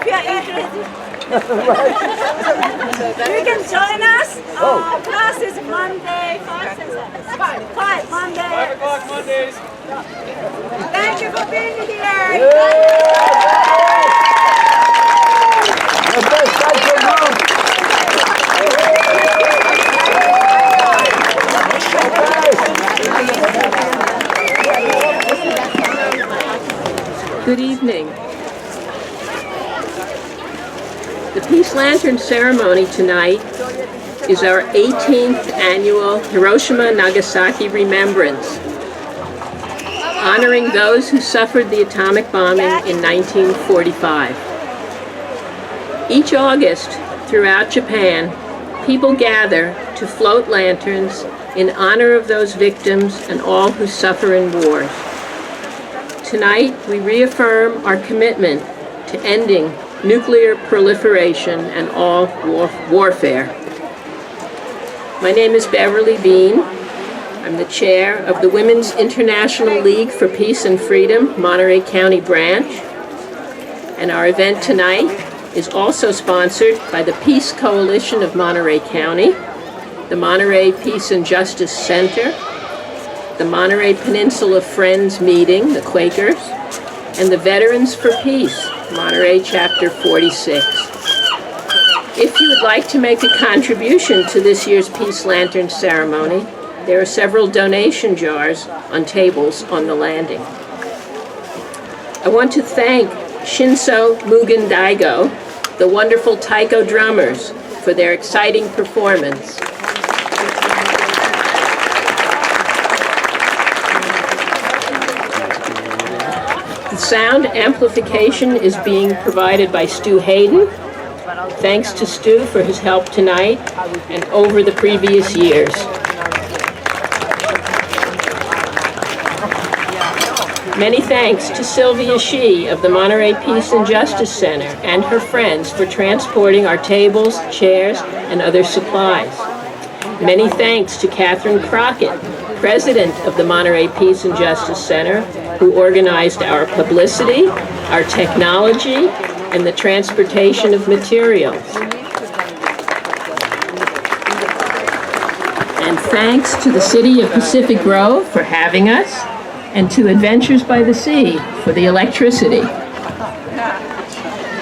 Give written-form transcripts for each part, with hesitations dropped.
we are interested. You can join us. Class is Monday, 5 Monday. 5 o'clock Mondays. Thank you for being here. The best Taiko room. Good evening. The Peace Lantern ceremony tonight is our 18th annual Hiroshima-Nagasaki Remembrance, honoring those who suffered the atomic bombing in 1945. Each August, throughout Japan, people gather to float lanterns in honor of those victims and all who suffer in wars. Tonight, we reaffirm our commitment to ending nuclear proliferation and all warfare. My name is Beverly Bean. I'm the chair of the Women's International League for Peace and Freedom, Monterey County branch. And our event tonight is also sponsored by the Peace Coalition of Monterey County, the Monterey Peace and Justice Center, the Monterey Peninsula Friends meeting, the Quakers, and the Veterans for Peace, Monterey Chapter 46. If you would like to make a contribution to this year's Peace Lantern ceremony, there are several donation jars on tables on the landing. I want to thank Shinsho-Mugen Daiko, the wonderful Taiko drummers, for their exciting performance. The sound amplification is being provided by Stu Hayden. Thanks to Stu for his help tonight and over the previous years. Many thanks to Sylvia Shih of the Monterey Peace and Justice Center and her friends for transporting our tables, chairs, and other supplies. Many thanks to Catherine Crockett, president of the Monterey Peace and Justice Center, who organized our publicity, our technology, and the transportation of materials. And thanks to the City of Pacific Grove for having us, and to Adventures by the Sea for the electricity.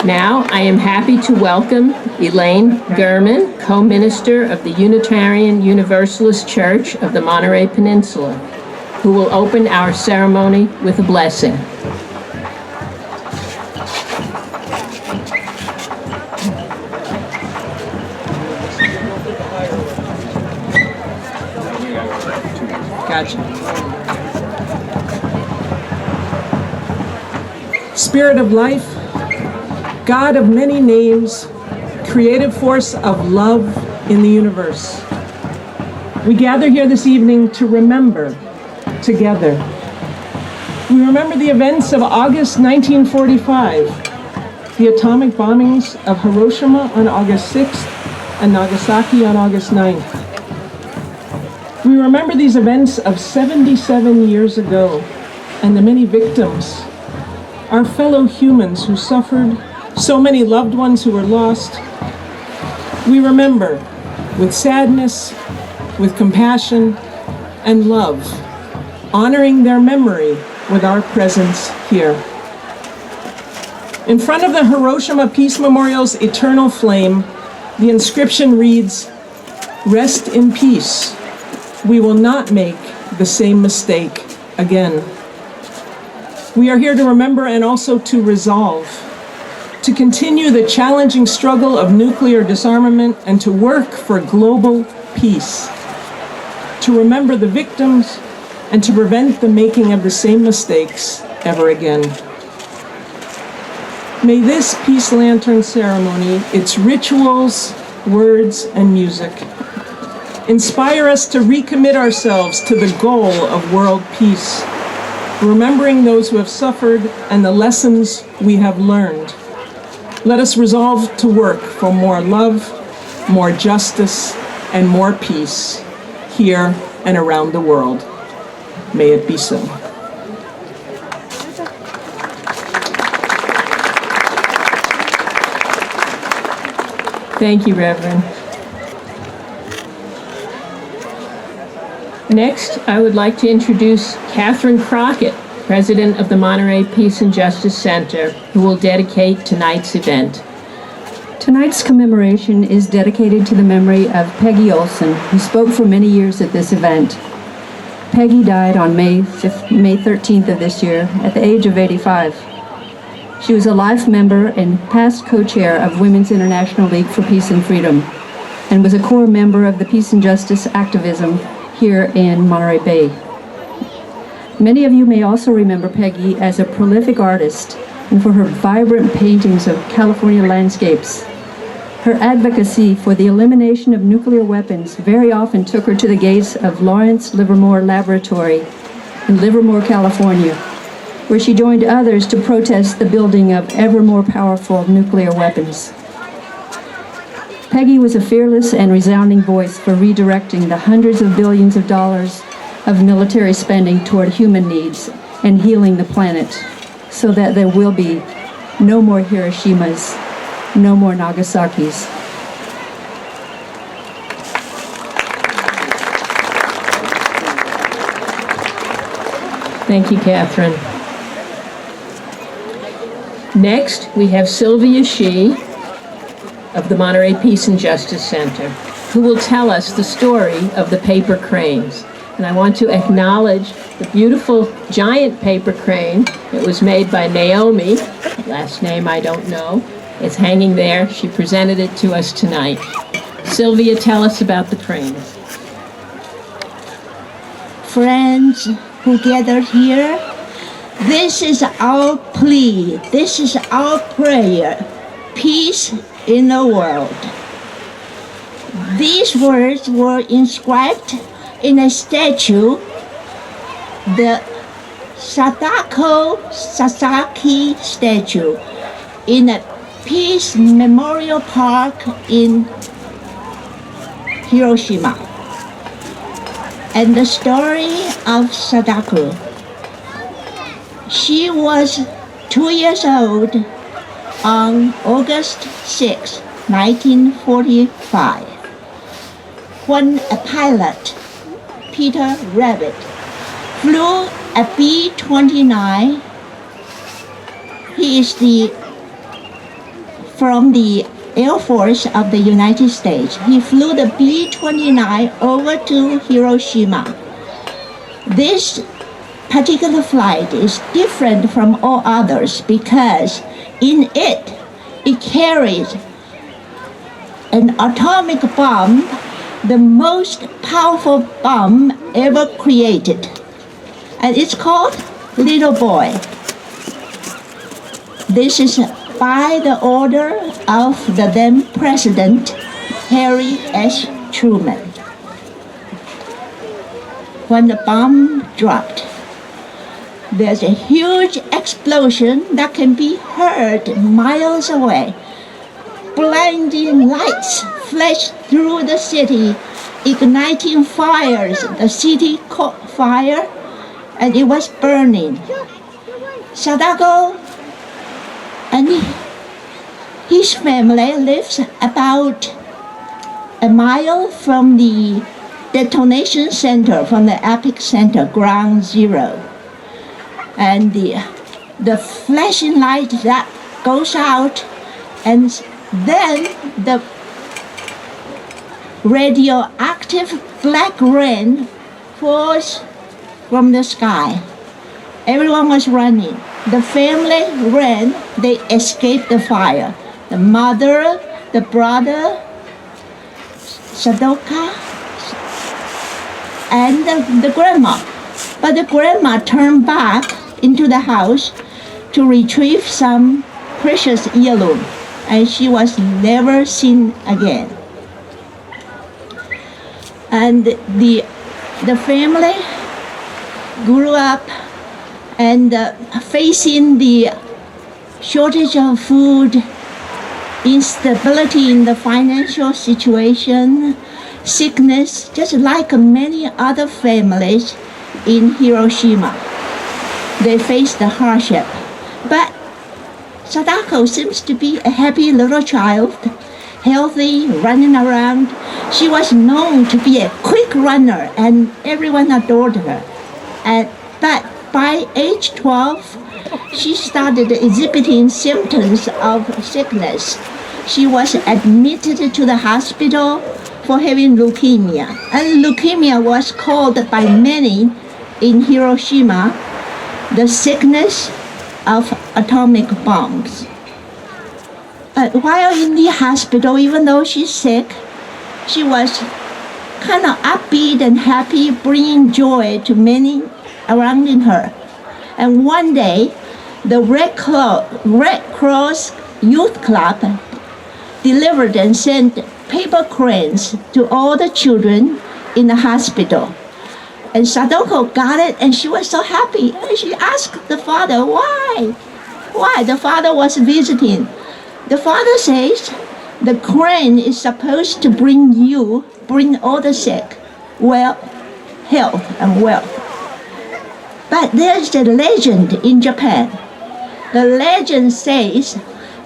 Now, I am happy to welcome Elaine Gurman, co-minister of the Unitarian Universalist Church of the Monterey Peninsula, who will open our ceremony with a blessing. Gotcha. Spirit of life, God of many names, creative force of love in the universe. We gather here this evening to remember together. We remember the events of August 1945, the atomic bombings of Hiroshima on August 6th and Nagasaki on August 9th. We remember these events of 77 years ago and the many victims, our fellow humans who suffered, so many loved ones who were lost. We remember with sadness, with compassion, and love, honoring their memory with our presence here. In front of the Hiroshima Peace Memorial's eternal flame, the inscription reads, "Rest in peace. We will not make the same mistake again." We are here to remember and also to resolve, to continue the challenging struggle of nuclear disarmament and to work for global peace, to remember the victims and to prevent the making of the same mistakes ever again. May this Peace Lantern ceremony, its rituals, words, and music, inspire us to recommit ourselves to the goal of world peace, remembering those who have suffered and the lessons we have learned. Let us resolve to work for more love, more justice, and more peace here and around the world. May it be so. Thank you, Reverend. Next, I would like to introduce Catherine Crockett, President of the Monterey Peace and Justice Center, who will dedicate tonight's event. Tonight's commemoration is dedicated to the memory of Peggy Olson, who spoke for many years at this event. Peggy died on May 13th of this year at the age of 85. She was a life member and past co-chair of Women's International League for Peace and Freedom, and was a core member of the peace and justice activism here in Monterey Bay. Many of you may also remember Peggy as a prolific artist and for her vibrant paintings of California landscapes. Her advocacy for the elimination of nuclear weapons very often took her to the gates of Lawrence Livermore Laboratory in Livermore, California, where she joined others to protest the building of ever more powerful nuclear weapons. Peggy was a fearless and resounding voice for redirecting the hundreds of billions of dollars of military spending toward human needs and healing the planet so that there will be no more Hiroshimas, no more Nagasakis. Thank you, Catherine. Next, we have Sylvia Shih of the Monterey Peace and Justice Center, who will tell us the story of the paper cranes. And I want to acknowledge the beautiful giant paper crane that was made by Naomi, last name I don't know. It's hanging there. She presented it to us tonight. Sylvia, tell us about the cranes. Friends who gathered here, this is our plea, this is our prayer, peace in the world. These words were inscribed in a statue, the Sadako Sasaki statue, in a Peace Memorial Park in Hiroshima. And the story of Sadako. She was 2 years old on August 6, 1945, when a pilot, Peter Rabbit, flew a B-29. He is from the Air Force of the United States. He flew the B-29 over to Hiroshima. This particular flight is different from all others because in it carries an atomic bomb, the most powerful bomb ever created. And it's called Little Boy. This is by the order of the then President, Harry S. Truman. When the bomb dropped, there's a huge explosion that can be heard miles away. Blinding lights flashed through the city, igniting fires. The city caught fire, and it was burning. Sadako and his family lives about a mile from the detonation center, from the epicenter, ground zero. And the flashing light that goes out, and then the radioactive black rain falls from the sky. Everyone was running. The family ran, they escaped the fire. The mother, the brother, Sadoka, and the grandma. But the grandma turned back into the house to retrieve some precious heirloom, and she was never seen again. And the family grew up and facing the shortage of food, instability in the financial situation, sickness, just like many other families in Hiroshima. They faced the hardship. But Sadako seems to be a happy little child, healthy, running around. She was known to be a quick runner, and everyone adored her. But by age 12, she started exhibiting symptoms of sickness. She was admitted to the hospital for having leukemia. And leukemia was called by many in Hiroshima the sickness of atomic bombs. But while in the hospital, even though she's sick, she was kind of upbeat and happy, bringing joy to many around in her. And one day, the Red Cross Youth Club delivered and sent paper cranes to all the children in the hospital. And Sadako got it, and she was so happy. And she asked the father, why? Why? The father was visiting. The father says, the crane is supposed to bring all the sick, health and wealth. But there's a legend in Japan. The legend says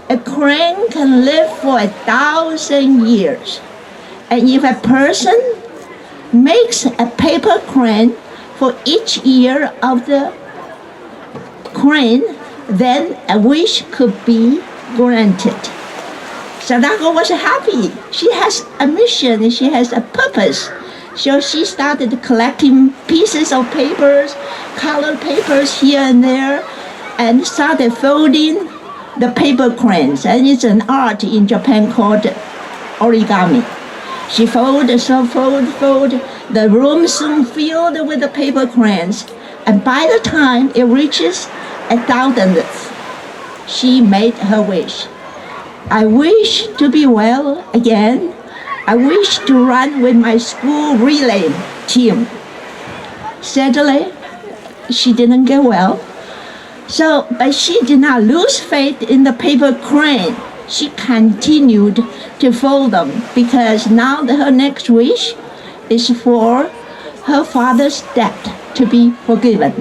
a crane can live for 1,000 years. And if a person makes a paper crane for each year of the crane, then a wish could be granted. Sadako was happy. She has a mission, she has a purpose. So she started collecting pieces of papers, colored papers here and there, and started folding the paper cranes. And it's an art in Japan called origami. She fold. The room soon filled with the paper cranes. And by the time it reaches 1,000th, she made her wish. I wish to be well again. I wish to run with my school relay team. Sadly, she didn't get well. But she did not lose faith in the paper crane. She continued to fold them because now her next wish is for her father's debt to be forgiven.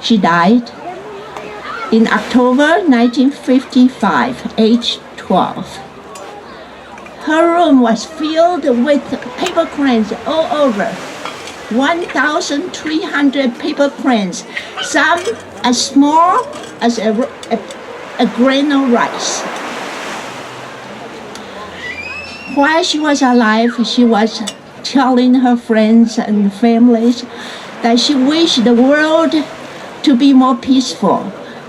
She died in October 1955, age 12. Her room was filled with paper cranes all over. 1,300 paper cranes, some as small as a grain of rice. While she was alive, she was telling her friends and families that she wished the world to be more peaceful,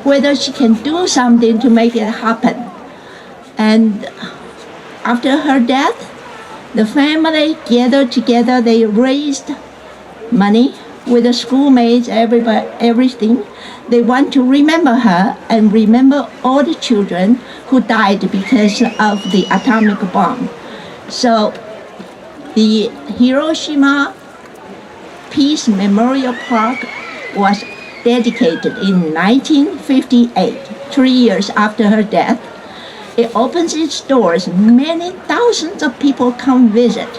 whether she can do something to make it happen. And after her death, the family gathered together. They raised money with the schoolmates, everybody, everything. They want to remember her and remember all the children who died because of the atomic bomb. So the Hiroshima Peace Memorial Park was dedicated in 1958, 3 years after her death. It opens its doors. Many thousands of people come visit.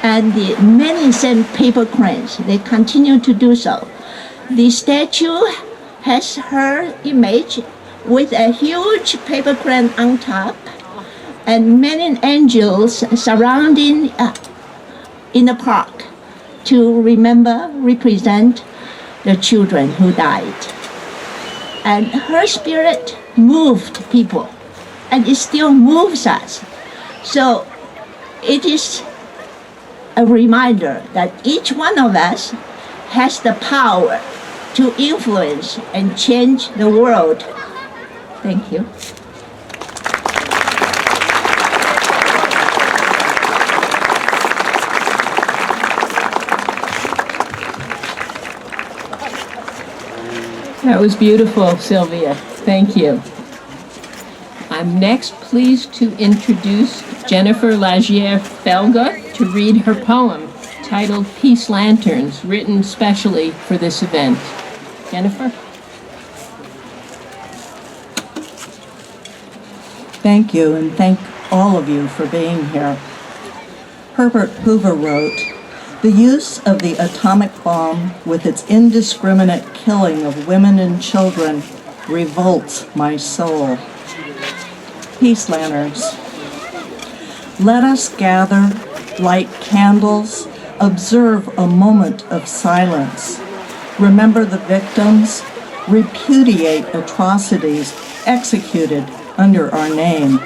And many send paper cranes. They continue to do so. The statue has her image with a huge paper crane on top and many angels surrounding in the park to represent the children who died. And her spirit moved people, and it still moves us. So it is a reminder that each one of us has the power to influence and change the world. Thank you. That was beautiful, Sylvia. Thank you. I'm next pleased to introduce Jennifer Lagier Fellguth to read her poem titled Peace Lanterns, written specially for this event. Jennifer? Thank you, and thank all of you for being here. Herbert Hoover wrote, "The use of the atomic bomb with its indiscriminate killing of women and children revolts my soul. peace lanterns. Let us gather, light candles, observe a moment of silence, remember the victims, repudiate atrocities executed under our name.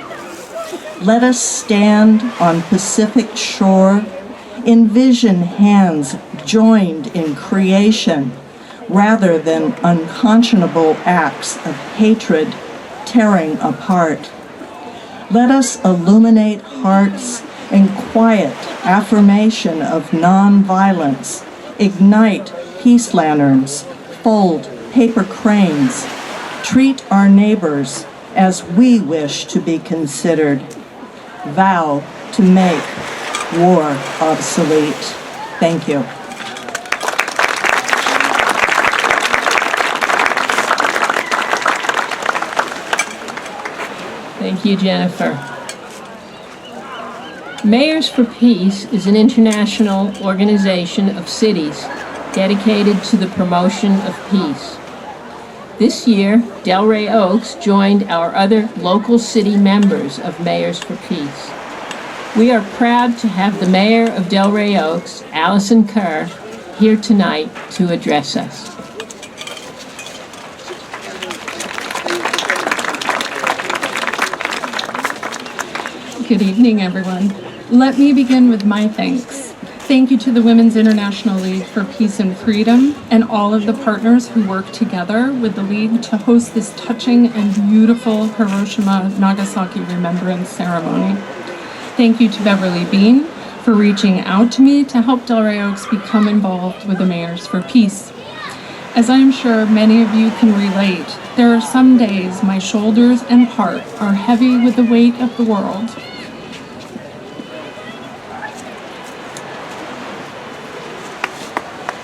Let us stand on Pacific shore, envision hands joined in creation rather than unconscionable acts of hatred tearing apart. Let us illuminate hearts and quiet affirmation of nonviolence, ignite peace lanterns, fold paper cranes, treat our neighbors as we wish to be considered, vow to make war obsolete. Thank you. Thank you, Jennifer. Mayors for Peace is an international organization of cities dedicated to the promotion of peace. This year, Delray Oaks joined our other local city members of Mayors for Peace. We are proud to have the Mayor of Delray Oaks, Alison Kerr, here tonight to address us. Good evening, everyone. Let me begin with my thanks. Thank you to the Women's International League for Peace and Freedom and all of the partners who work together with the League to host this touching and beautiful Hiroshima-Nagasaki Remembrance ceremony. Thank you to Beverly Bean for reaching out to me to help Delray Oaks become involved with the Mayors for Peace. As I am sure many of you can relate, there are some days my shoulders and heart are heavy with the weight of the world.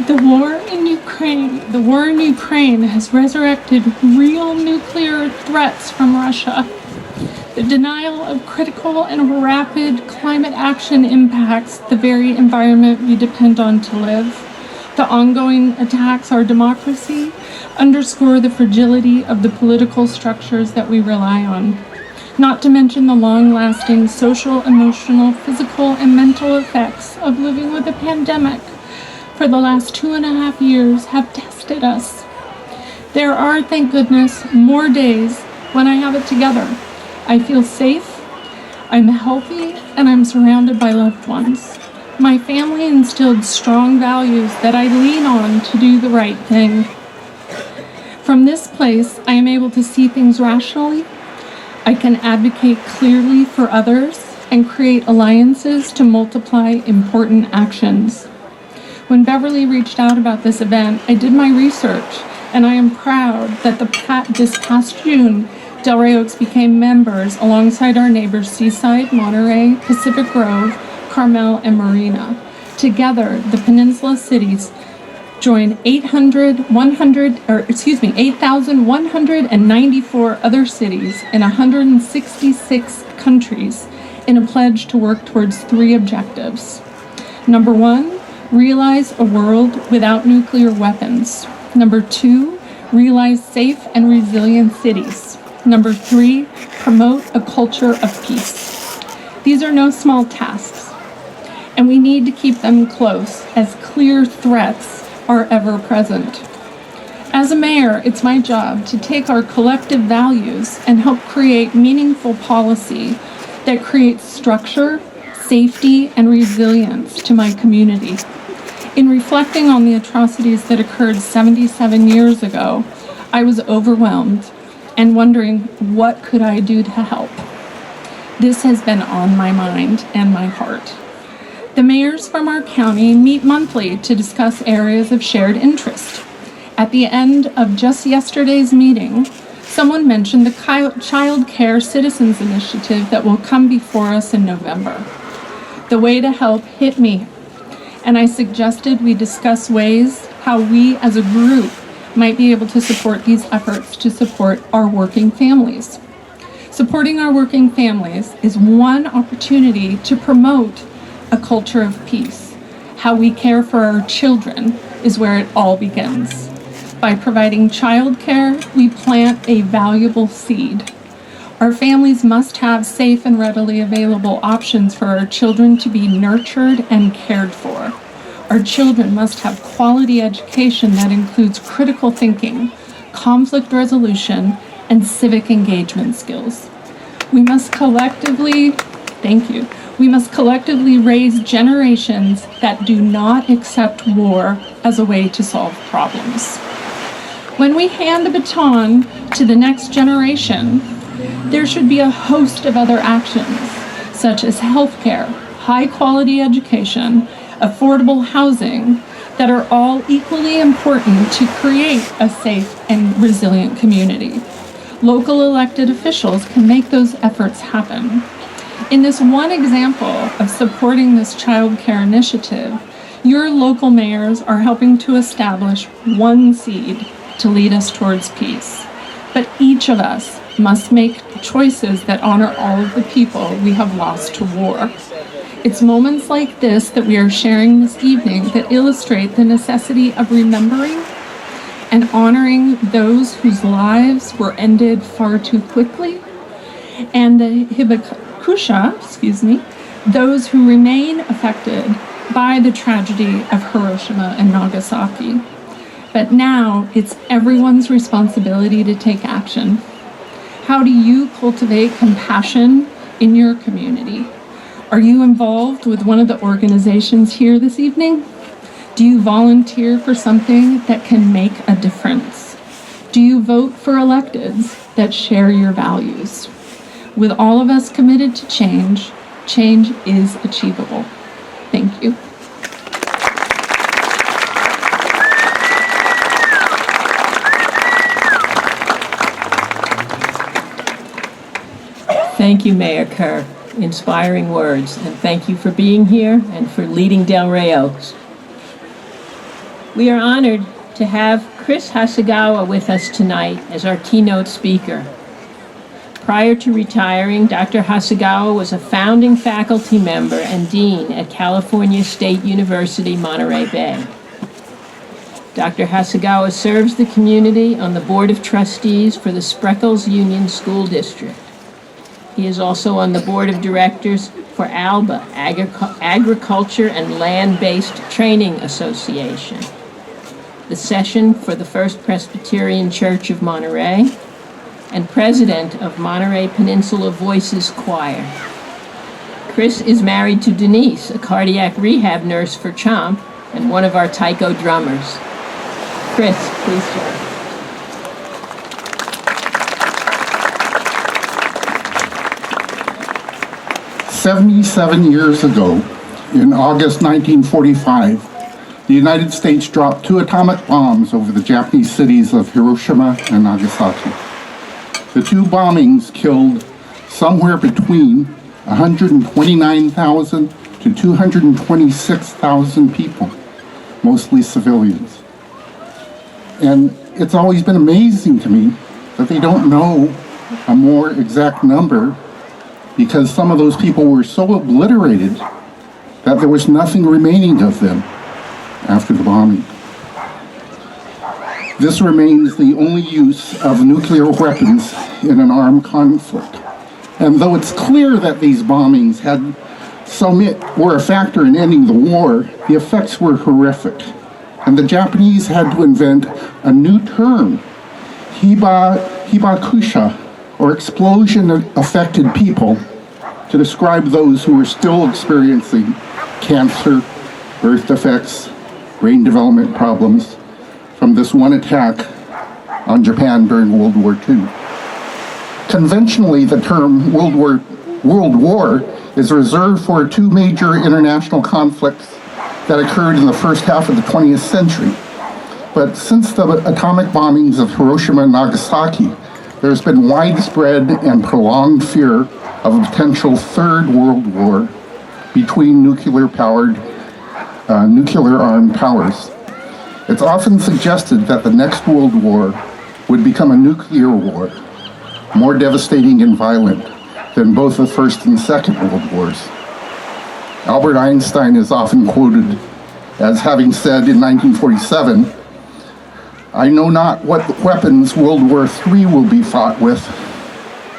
The war in Ukraine has resurrected real nuclear threats from Russia. The denial of critical and rapid climate action impacts the very environment we depend on to live. The ongoing attacks on our democracy underscore the fragility of the political structures that we rely on, not to mention the long-lasting social, emotional, physical, and mental effects of living with a pandemic for the last 2.5 years have tested us. There are, thank goodness, more days when I have it together. I feel safe, I'm healthy, and I'm surrounded by loved ones. My family instilled strong values that I lean on to do the right thing. From this place, I am able to see things rationally. I can advocate clearly for others and create alliances to multiply important actions. When Beverly reached out about this event, I did my research, and I am proud that this past June, Delray Oaks became members alongside our neighbors Seaside, Monterey, Pacific Grove, Carmel, and Marina. Together, the peninsula cities joined 8,194 other cities in 166 countries in a pledge to work towards 3 objectives. Number 1, realize a world without nuclear weapons. Number 2, realize safe and resilient cities. Number 3, promote a culture of peace. These are no small tasks, and we need to keep them close as clear threats are ever present. As a mayor, it's my job to take our collective values and help create meaningful policy that creates structure, safety, and resilience to my community. In reflecting on the atrocities that occurred 77 years ago, I was overwhelmed and wondering what could I do to help. This has been on my mind and my heart. The mayors from our county meet monthly to discuss areas of shared interest. At the end of just yesterday's meeting, someone mentioned the Child Care Citizens Initiative that will come before us in November. The way to help hit me, and I suggested we discuss ways how we as a group might be able to support these efforts to support our working families. Supporting our working families is one opportunity to promote a culture of peace. How we care for our children is where it all begins. By providing childcare, we plant a valuable seed. Our families must have safe and readily available options for our children to be nurtured and cared for. Our children must have quality education that includes critical thinking, conflict resolution, and civic engagement skills. We must collectively raise generations that do not accept war as a way to solve problems. When we hand the baton to the next generation, there should be a host of other actions, such as healthcare, high-quality education, affordable housing, that are all equally important to create a safe and resilient community. Local elected officials can make those efforts happen. In this one example of supporting this child care initiative, your local mayors are helping to establish one seed to lead us towards peace. But each of us must make choices that honor all of the people we have lost to war. It's moments like this that we are sharing this evening that illustrate the necessity of remembering and honoring those whose lives were ended far too quickly, and the hibakusha, those who remain affected by the tragedy of Hiroshima and Nagasaki. But now it's everyone's responsibility to take action. How do you cultivate compassion in your community? Are you involved with one of the organizations here this evening? Do you volunteer for something that can make a difference? Do you vote for electeds that share your values? With all of us committed to change, change is achievable. Thank you. Thank you, Mayor Kerr. Inspiring words, and thank you for being here and for leading Del Rey Oaks. We are honored to have Chris Hasegawa with us tonight as our keynote speaker. Prior to retiring, Dr. Hasegawa was a founding faculty member and dean at California State University, Monterey Bay. Dr. Hasegawa serves the community on the Board of Trustees for the Spreckels Union School District. He is also on the Board of Directors for ALBA, Agriculture and Land-Based Training Association, the Session for the First Presbyterian Church of Monterey, and president of Monterey Peninsula Voices Choir. Chris is married to Denise, a cardiac rehab nurse for CHOMP and one of our Taiko drummers. Chris, please join. 77 years ago, in August 1945, the United States dropped 2 atomic bombs over the Japanese cities of Hiroshima and Nagasaki. The 2 bombings killed somewhere between 129,000 to 226,000 people, mostly civilians. And it's always been amazing to me that they don't know a more exact number, because some of those people were so obliterated that there was nothing remaining of them after the bombing. This remains the only use of nuclear weapons in an armed conflict. And though it's clear that these bombings were a factor in ending the war, the effects were horrific. And the Japanese had to invent a new term, hibakusha, or explosion-affected people, to describe those who were still experiencing cancer, birth defects, brain development problems from this one attack on Japan during World War II. Conventionally, the term World War is reserved for 2 major international conflicts that occurred in the first half of the 20th century. But since the atomic bombings of Hiroshima and Nagasaki, there's been widespread and prolonged fear of a potential 3rd World War between nuclear-armed powers. It's often suggested that the next World War would become a nuclear war, more devastating and violent than both the First and Second World Wars. Albert Einstein is often quoted as having said in 1947, "I know not what weapons World War III will be fought with,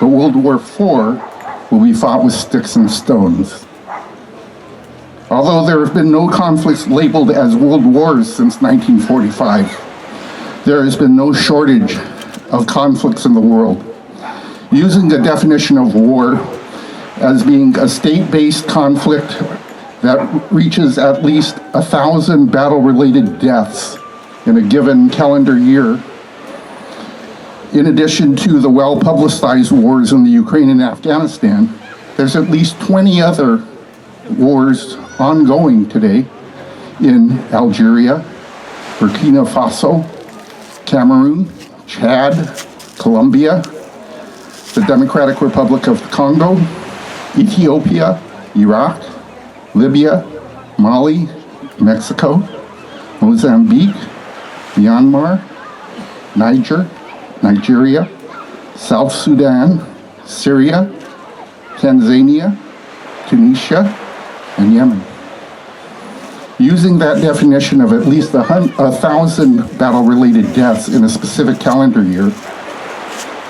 but World War IV will be fought with sticks and stones. Although there have been no conflicts labeled as world wars since 1945, there has been no shortage of conflicts in the world. Using the definition of war as being a state-based conflict that reaches at least 1,000 battle-related deaths in a given calendar year, in addition to the well-publicized wars in the Ukraine and Afghanistan, there's at least 20 other wars ongoing today in Algeria, Burkina Faso, Cameroon, Chad, Colombia, the Democratic Republic of the Congo, Ethiopia, Iraq, Libya, Mali, Mexico, Mozambique, Myanmar, Nigeria, South Sudan, Syria, Tanzania, Tunisia, and Yemen. Using that definition of at least 1,000 battle-related deaths in a specific calendar year,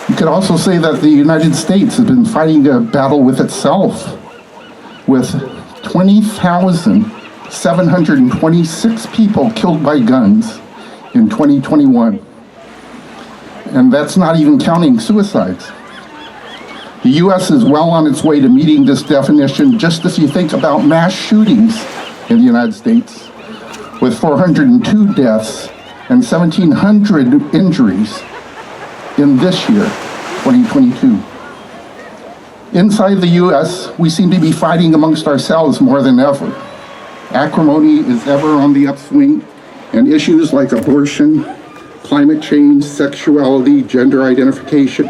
you could also say that the United States has been fighting a battle with itself, with 20,726 people killed by guns in 2021. And that's not even counting suicides. The U.S. is well on its way to meeting this definition just if you think about mass shootings in the United States, with 402 deaths and 1,700 injuries in this year, 2022. Inside the U.S., we seem to be fighting amongst ourselves more than ever. Acrimony is ever on the upswing, and issues like abortion, climate change, sexuality, gender identification,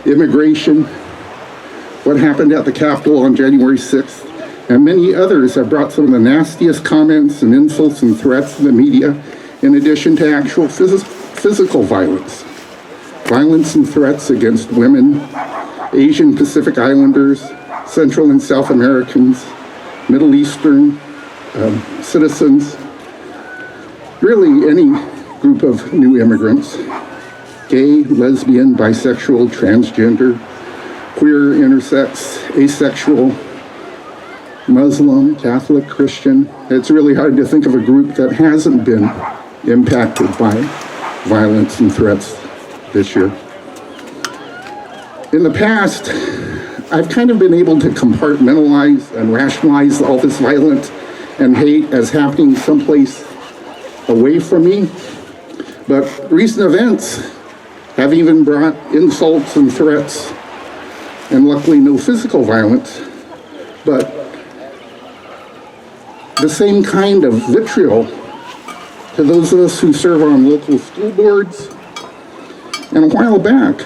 immigration, what happened at the Capitol on January 6th, and many others have brought some of the nastiest comments and insults and threats in the media, in addition to actual physical violence. Violence and threats against women, Asian Pacific Islanders, Central and South Americans, Middle Eastern citizens, really any group of new immigrants, gay, lesbian, bisexual, transgender, queer, intersex, asexual, Muslim, Catholic, Christian. It's really hard to think of a group that hasn't been impacted by violence and threats this year. In the past, I've kind of been able to compartmentalize and rationalize all this violence and hate as happening someplace away from me. But recent events have even brought insults and threats, and luckily no physical violence, but the same kind of vitriol to those of us who serve on local school boards. And a while back,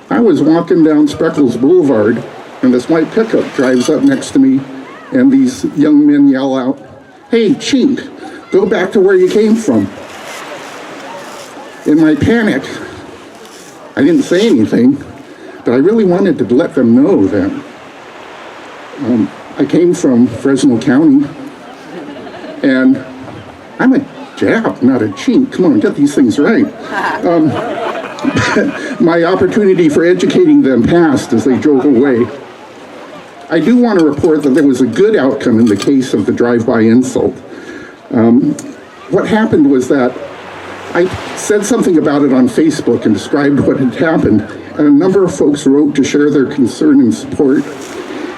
I was walking down Spreckles Boulevard, and this white pickup drives up next to me, and these young men yell out, "Hey, chink, go back to where you came from." In my panic, I didn't say anything, but I really wanted to let them know that I came from Fresno County, and I'm a Jap, not a chink. Come on, get these things right. My opportunity for educating them passed as they drove away. I do want to report that there was a good outcome in the case of the drive-by insult. What happened was that I said something about it on Facebook and described what had happened, and a number of folks wrote to share their concern and support.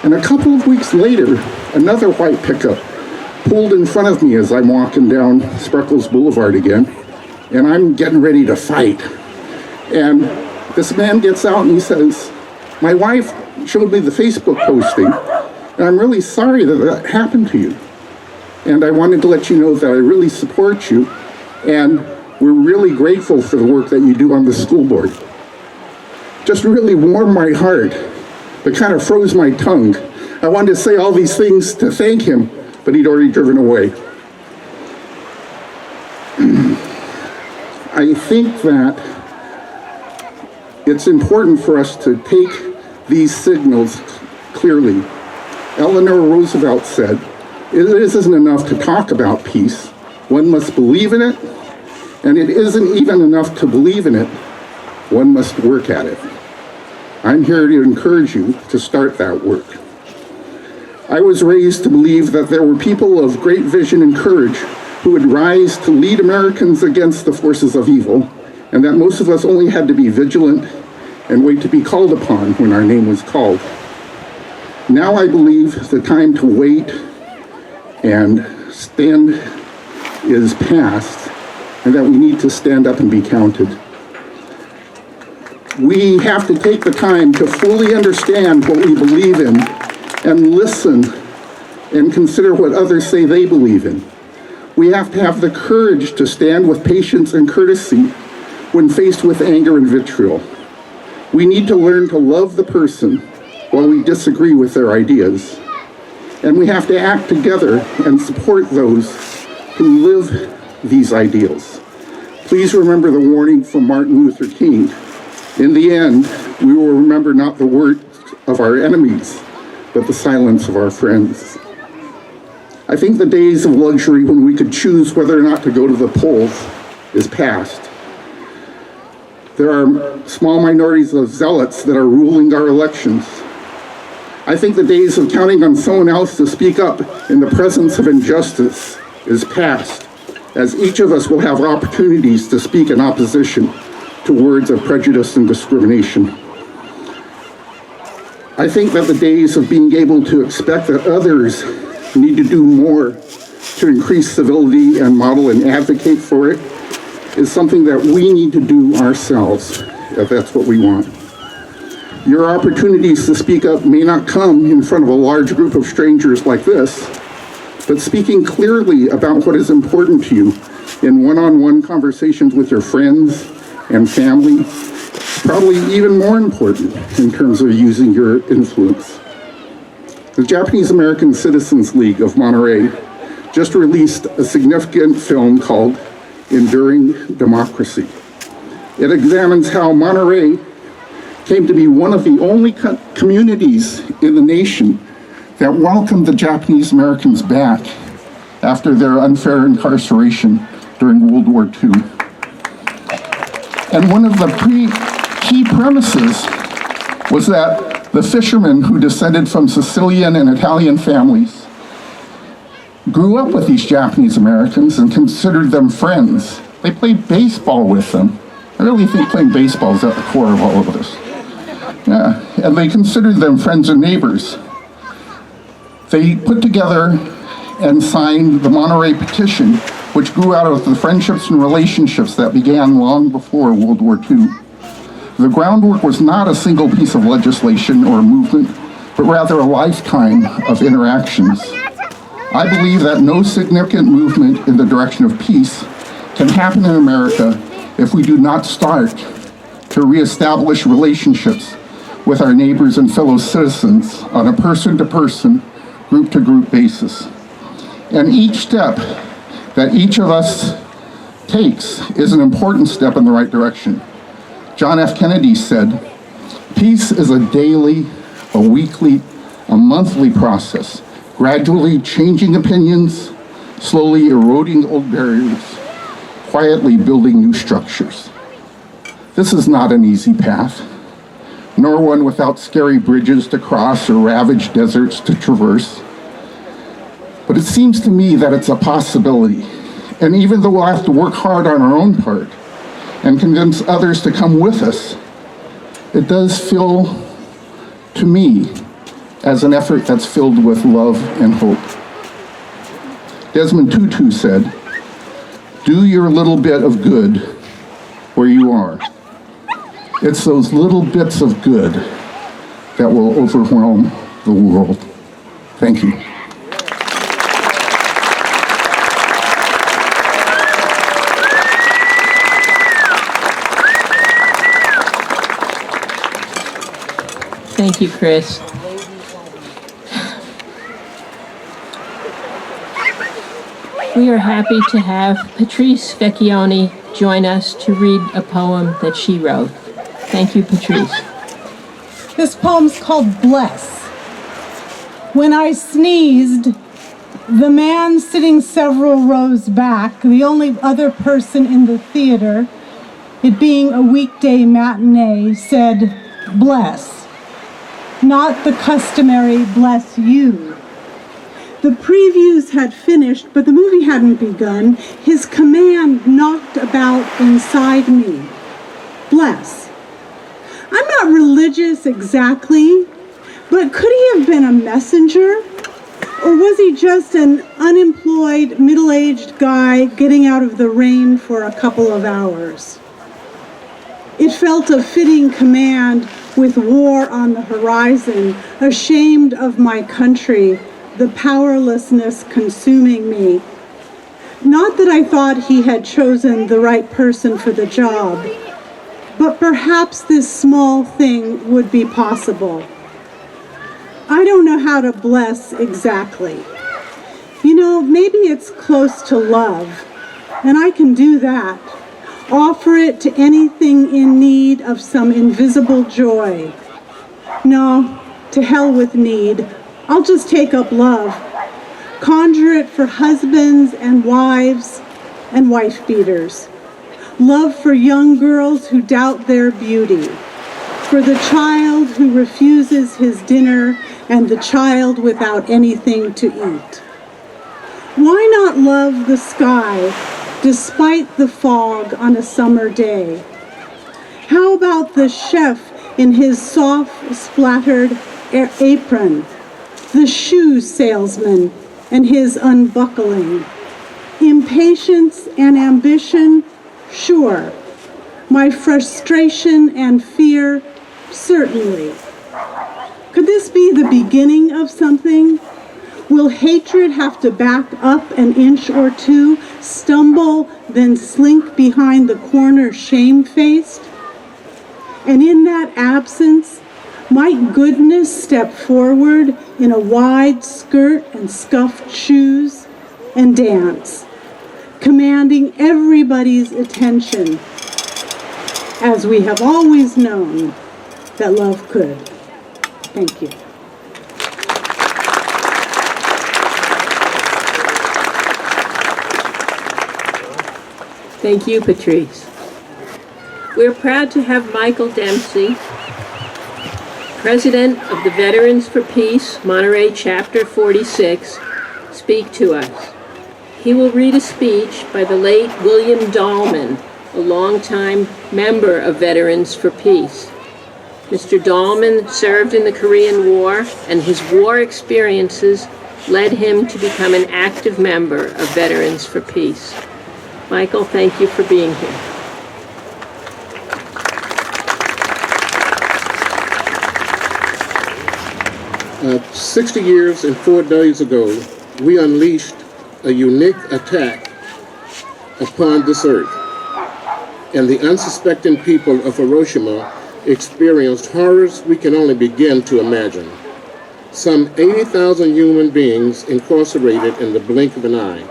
And a couple of weeks later, another white pickup pulled in front of me as I'm walking down Spreckles Boulevard again, and I'm getting ready to fight. And this man gets out and he says, "My wife showed me the Facebook posting, and I'm really sorry that that happened to you. And I wanted to let you know that I really support you, and we're really grateful for the work that you do on the school board." Just really warmed my heart, but kind of froze my tongue. I wanted to say all these things to thank him, but he'd already driven away. I think that it's important for us to take these signals clearly. Eleanor Roosevelt said, "It isn't enough to talk about peace. One must believe in it, and it isn't even enough to believe in it. One must work at it." I'm here to encourage you to start that work. I was raised to believe that there were people of great vision and courage who would rise to lead Americans against the forces of evil, and that most of us only had to be vigilant and wait to be called upon when our name was called. Now I believe the time to wait and stand is past, and that we need to stand up and be counted. We have to take the time to fully understand what we believe in and listen and consider what others say they believe in. We have to have the courage to stand with patience and courtesy when faced with anger and vitriol. We need to learn to love the person while we disagree with their ideas. And we have to act together and support those who live these ideals. Please remember the warning from Martin Luther King. In the end, we will remember not the words of our enemies, but the silence of our friends. I think the days of luxury when we could choose whether or not to go to the polls is past. There are small minorities of zealots that are ruling our elections. I think the days of counting on someone else to speak up in the presence of injustice is past, as each of us will have opportunities to speak in opposition to words of prejudice and discrimination. I think that the days of being able to expect that others need to do more to increase civility and model and advocate for it is something that we need to do ourselves, if that's what we want. Your opportunities to speak up may not come in front of a large group of strangers like this, but speaking clearly about what is important to you in one-on-one conversations with your friends and family, probably even more important in terms of using your influence. The Japanese American Citizens League of Monterey just released a significant film called Enduring Democracy. It examines how Monterey came to be one of the only communities in the nation that welcomed the Japanese Americans back after their unfair incarceration during World War II. And one of the key premises was that the fishermen who descended from Sicilian and Italian families grew up with these Japanese Americans and considered them friends. They played baseball with them. I really think playing baseball is at the core of all of this. Yeah, and they considered them friends and neighbors. They put together and signed the Monterey Petition, which grew out of the friendships and relationships that began long before World War II. The groundwork was not a single piece of legislation or movement, but rather a lifetime of interactions. I believe that no significant movement in the direction of peace can happen in America if we do not start to reestablish relationships with our neighbors and fellow citizens on a person-to-person, group-to-group basis. And each step that each of us takes is an important step in the right direction. John F. Kennedy said, "Peace is a daily, a weekly, a monthly process, gradually changing opinions, slowly eroding old barriers, quietly building new structures." This is not an easy path, nor one without scary bridges to cross or ravaged deserts to traverse. But it seems to me that it's a possibility. And even though we'll have to work hard on our own part and convince others to come with us, it does feel to me as an effort that's filled with love and hope. Desmond Tutu said, "Do your little bit of good where you are." It's those little bits of good that will overwhelm the world. Thank you. Thank you, Chris. We are happy to have Patrice Vecchione join us to read a poem that she wrote. Thank you, Patrice. This poem's called Bless. When I sneezed, the man sitting several rows back, the only other person in the theater, it being a weekday matinee, said, bless, not the customary bless you. The previews had finished, but the movie hadn't begun. His command knocked about inside me. Bless. I'm not religious exactly, but could he have been a messenger? Or was he just an unemployed, middle-aged guy getting out of the rain for a couple of hours? It felt a fitting command with war on the horizon, ashamed of my country, the powerlessness consuming me. Not that I thought he had chosen the right person for the job, but perhaps this small thing would be possible. I don't know how to bless exactly. You know, maybe it's close to love, and I can do that. Offer it to anything in need of some invisible joy. No, to hell with need. I'll just take up love. Conjure it for husbands and wives and wife beaters. Love for young girls who doubt their beauty. For the child who refuses his dinner and the child without anything to eat. Why not love the sky despite the fog on a summer day? How about the chef in his soft, splattered apron? The shoe salesman and his unbuckling. Impatience and ambition, sure. My frustration and fear, certainly. Could this be the beginning of something? Will hatred have to back up an inch or two, stumble, then slink behind the corner shamefaced? And in that absence, might goodness step forward in a wide skirt and scuffed shoes and dance, commanding everybody's attention, as we have always known that love could. Thank you. Thank you, Patrice. We're proud to have Michael Dempsey, President of the Veterans for Peace, Monterey Chapter 46, speak to us. He will read a speech by the late William Dahlman, a longtime member of Veterans for Peace. Mr. Dahlman served in the Korean War, and his war experiences led him to become an active member of Veterans for Peace. Michael, thank you for being here. 60 years and 4 days ago, we unleashed a unique attack upon this earth, and the unsuspecting people of Hiroshima experienced horrors we can only begin to imagine. Some 80,000 human beings incarcerated in the blink of an eye,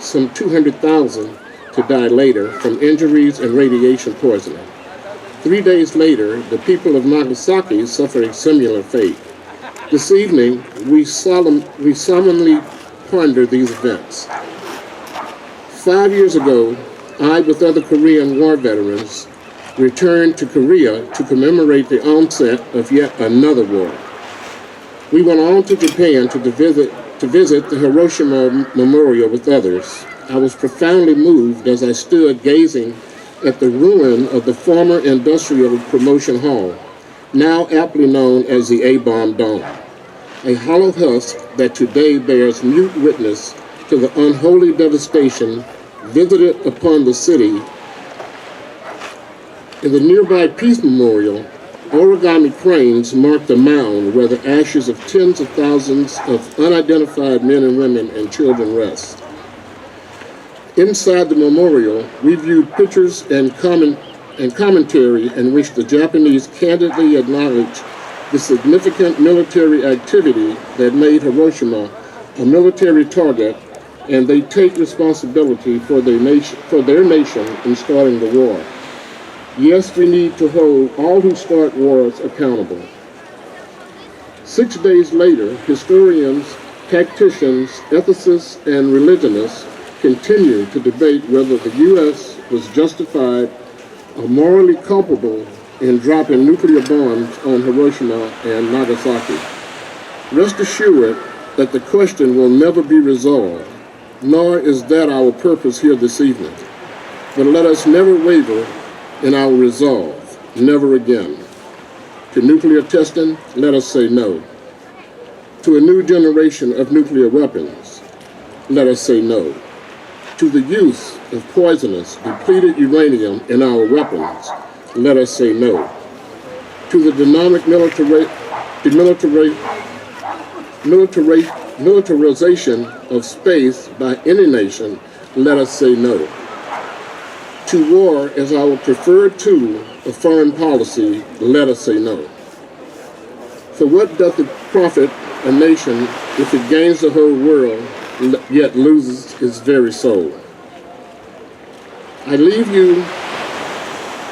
some 200,000 to die later from injuries and radiation poisoning. 3 days later, the people of Nagasaki suffered a similar fate. This evening, we solemnly ponder these events. 5 years ago, I, with other Korean War veterans, returned to Korea to commemorate the onset of yet another war. We went on to Japan to visit the Hiroshima Memorial with others. I was profoundly moved as I stood gazing at the ruin of the former Industrial Promotion Hall, now aptly known as the A-bomb dome, a hollow husk that today bears mute witness to the unholy devastation visited upon the city. In the nearby Peace Memorial, origami cranes mark the mound where the ashes of tens of thousands of unidentified men and women and children rest. Inside the memorial, we viewed pictures and commentary in which the Japanese candidly acknowledged the significant military activity that made Hiroshima a military target, and they take responsibility for their nation in starting the war. Yes, we need to hold all who start wars accountable. 6 days later, historians, tacticians, ethicists, and religionists continue to debate whether the U.S. was justified or morally culpable in dropping nuclear bombs on Hiroshima and Nagasaki. Rest assured that the question will never be resolved, nor is that our purpose here this evening. But let us never waver in our resolve, never again. To nuclear testing, let us say no. To a new generation of nuclear weapons, let us say no. To the use of poisonous, depleted uranium in our weapons, let us say no. To the dynamic militarization of space by any nation, let us say no. To war as our preferred tool of foreign policy, let us say no. For what doth it profit a nation if it gains the whole world, yet loses its very soul? I leave you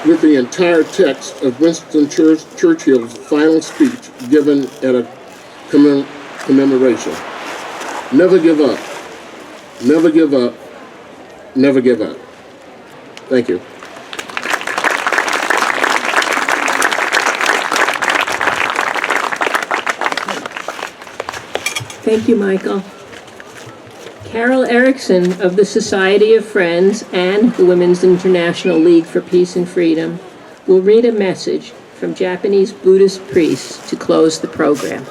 with the entire text of Winston Churchill's final speech given at a commemoration. Never give up, never give up, never give up. Thank you. Thank you, Michael. Carole Erickson of the Society of Friends and the Women's International League for Peace and Freedom will read a message from Japanese Buddhist priests to close the program.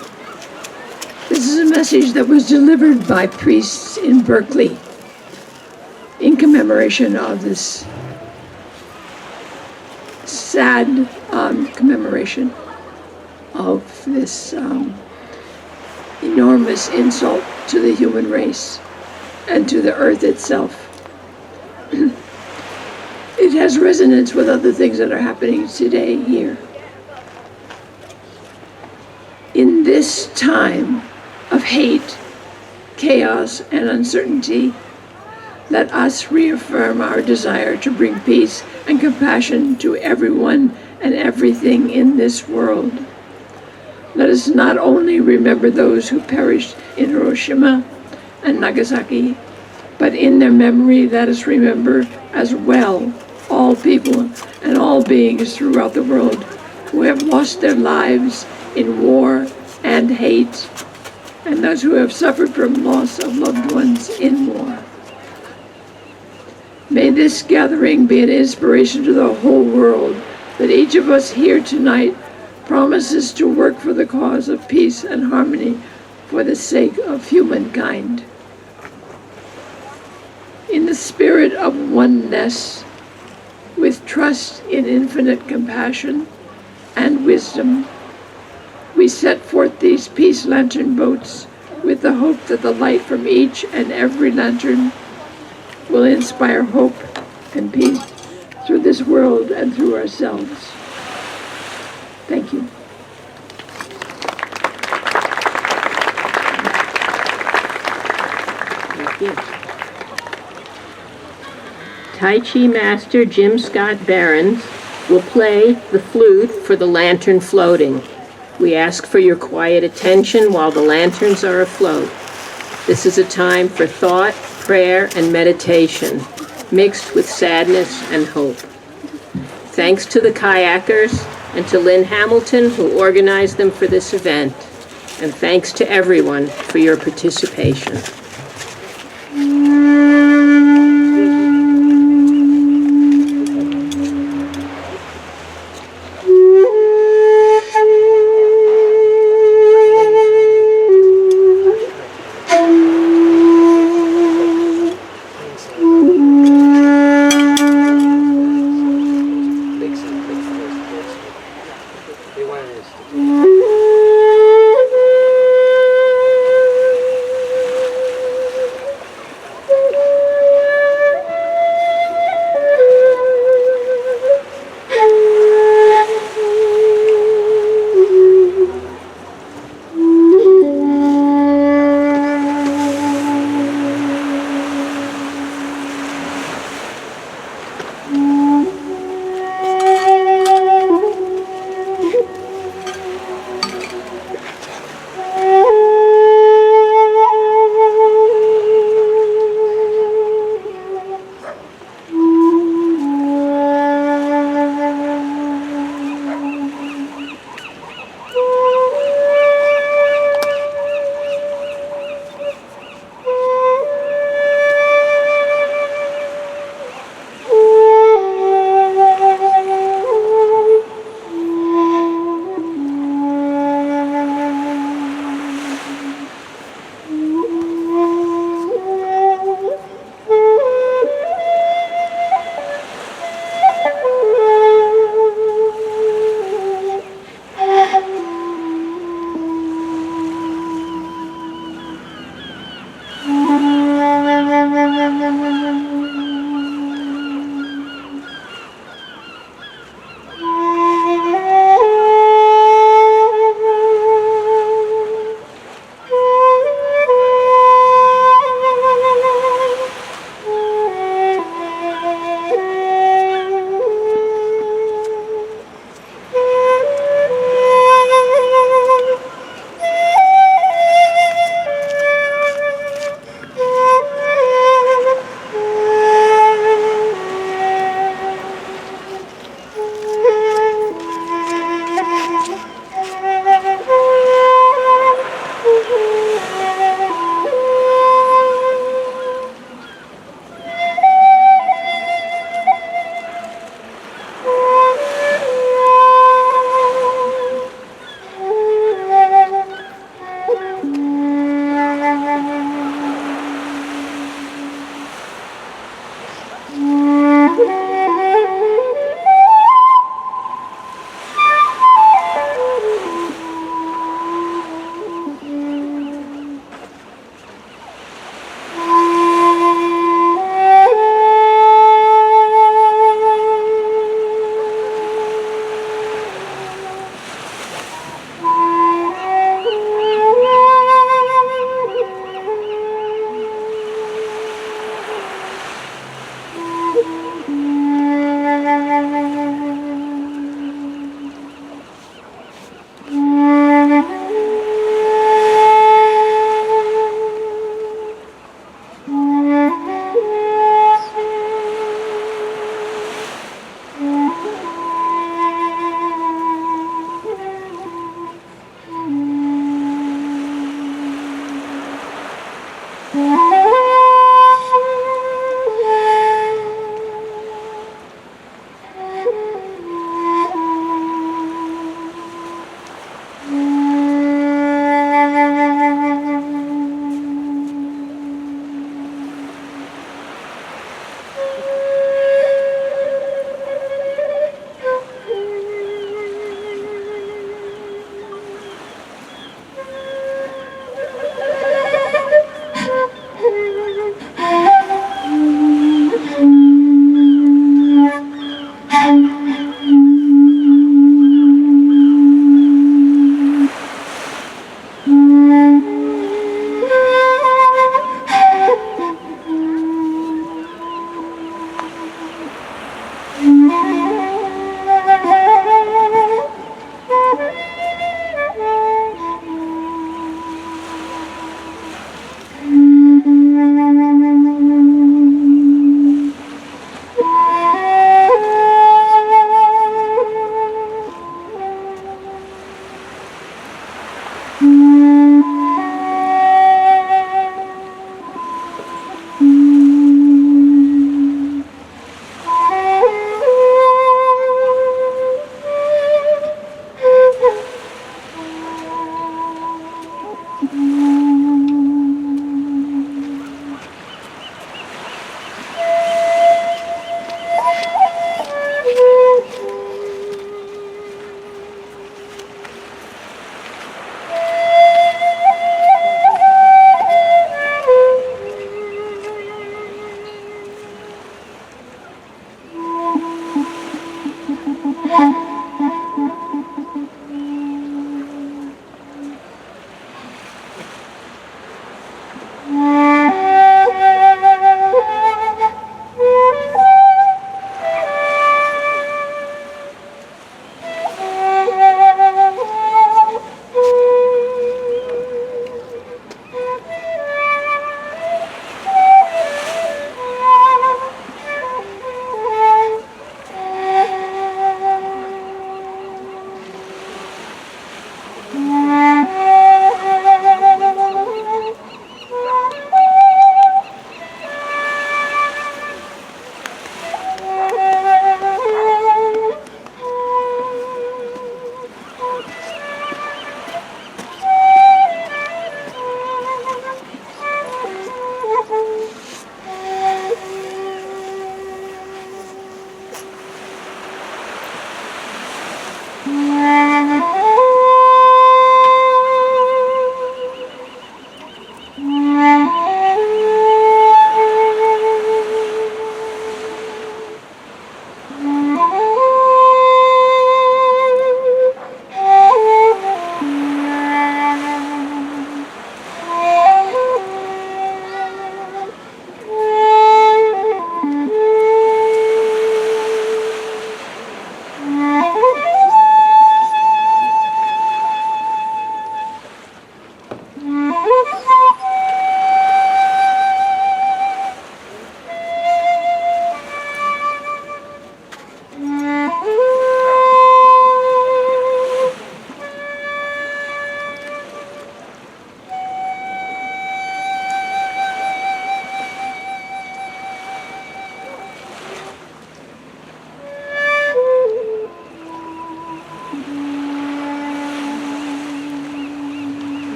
This is a message that was delivered by priests in Berkeley in commemoration of this sad commemoration of this enormous insult to the human race and to the earth itself. It has resonance with other things that are happening today here. In this time of hate, chaos, and uncertainty, let us reaffirm our desire to bring peace and compassion to everyone and everything in this world. Let us not only remember those who perished in Hiroshima and Nagasaki, but in their memory let us remember as well all people and all beings throughout the world who have lost their lives in war and hate, and those who have suffered from loss of loved ones in war. May this gathering be an inspiration to the whole world that each of us here tonight promises to work for the cause of peace and harmony for the sake of humankind. In the spirit of oneness, with trust in infinite compassion and wisdom, we set forth these peace lantern boats with the hope that the light from each and every lantern will inspire hope and peace through this world and through ourselves. Thank you. Thank you. Tai-Chi Master Jim Scott-Behrends will play the flute for the lantern floating. We ask for your quiet attention while the lanterns are afloat. This is a time for thought, prayer, and meditation, mixed with sadness and hope. Thanks to the kayakers and to Lynn Hamilton, who organized them for this event. And thanks to everyone for your participation.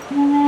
Bye.